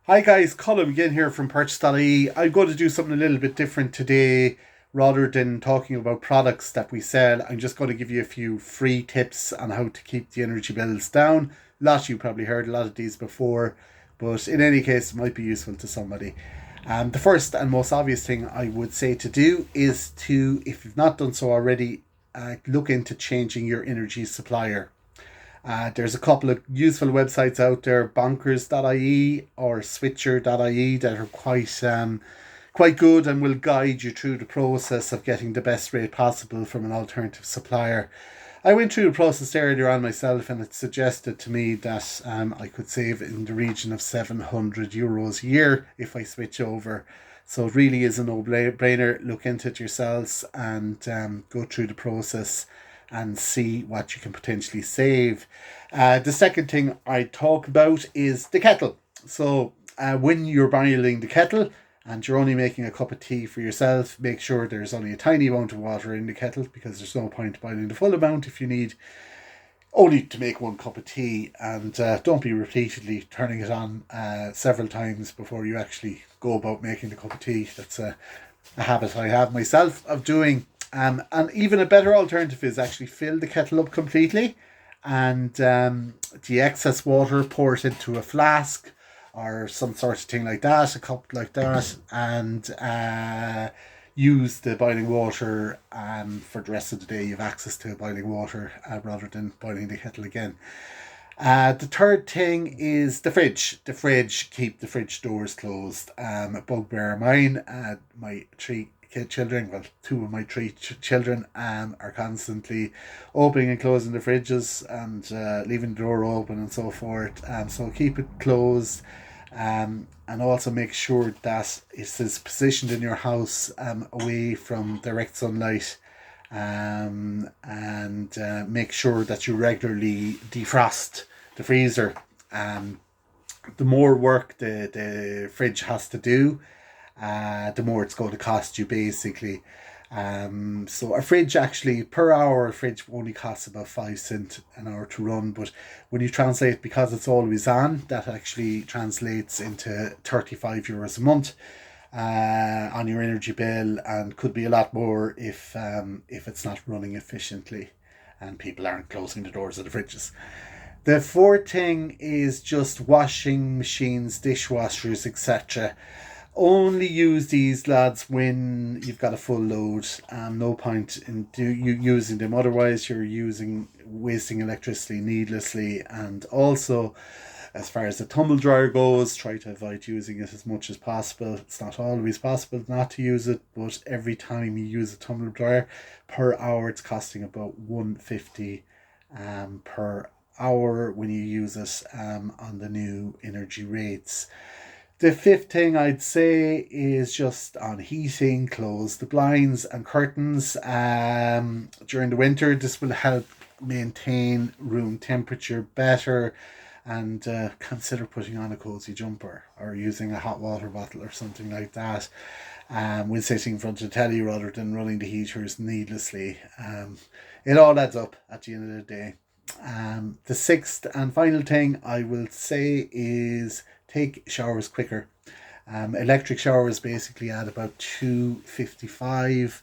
Hi guys, Colin again here from Purchase.ie. I'm going to do something a little bit different today. Rather than talking about products that we sell, I'm just going to give you a few free tips on how to keep the energy bills down. A lot of you probably heard a lot of these before, but in any case, it might be useful to somebody. The first and most obvious thing I would say to do is to, if you've not done so already, look into changing your energy supplier. There's a couple of useful websites out there, bonkers.ie or switcher.ie, that are quite good and will guide you through the process of getting the best rate possible from an alternative supplier. I went through the process earlier on myself, and it suggested to me that I could save in the region of €700 a year if I switch over. So it really is a no-brainer. Look into it yourselves and go through the process and see what you can potentially save. The second thing I talk about is the kettle. So when you're boiling the kettle and you're only making a cup of tea for yourself, make sure there's only a tiny amount of water in the kettle, because there's no point boiling the full amount if you need only to make one cup of tea. And don't be repeatedly turning it on several times before you actually go about making the cup of tea. That's a habit I have myself of doing. And even a better alternative is actually fill the kettle up completely, and the excess water pour it into a flask or some sort of thing like that, a cup like that, and use the boiling water for the rest of the day. You have access to boiling water rather than boiling the kettle again. The third thing is the fridge. The fridge, keep the fridge doors closed. A bugbear of mine, my three children, well, two of my three children, are constantly opening and closing the fridges and leaving the door open and so forth. So keep it closed. And also make sure that it is positioned in your house away from direct sunlight, and make sure that you regularly defrost the freezer. The more work the fridge has to do, the more it's going to cost you, basically. So a fridge, actually, per hour, a fridge only costs about 5 cents an hour to run. But when you translate, because it's always on, that actually translates into €35 a month on your energy bill, and could be a lot more if it's not running efficiently and people aren't closing the doors of the fridges. The fourth thing is just washing machines, dishwashers, etc. Only use these, lads, when you've got a full load. No point in using them. Otherwise, you're wasting electricity needlessly. And also, as far as the tumble dryer goes, try to avoid using it as much as possible. It's not always possible not to use it, but every time you use a tumble dryer per hour, it's costing about 150 per hour when you use it on the new energy rates. The fifth thing I'd say is just on heating: close the blinds and curtains during the winter. This will help maintain room temperature better. And consider putting on a cozy jumper or using a hot water bottle or something like that when sitting in front of the telly, rather than running the heaters needlessly. It all adds up at the end of the day. The sixth and final thing I will say is take showers quicker. Electric showers basically add about 255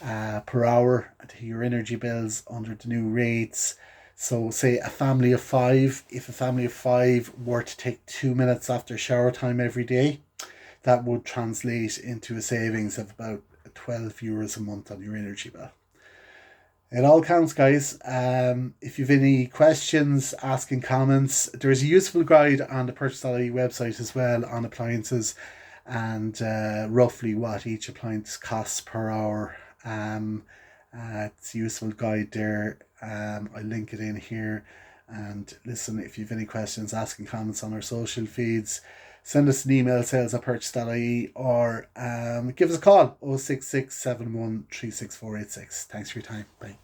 per hour to your energy bills under the new rates. So say a family of five, if a family of five were to take 2 minutes after shower time every day, that would translate into a savings of about €12 a month on your energy bill. It all counts, guys. If you've any questions, asking comments, there's a useful guide on the Purchase.ie website as well on appliances, and roughly what each appliance costs per hour. It's a useful guide there. I link it in here. And listen, if you've any questions, asking comments on our social feeds, send us an email, sales@purchase.ie, or give us a call, 066 71 36486. Thanks for your time. Bye.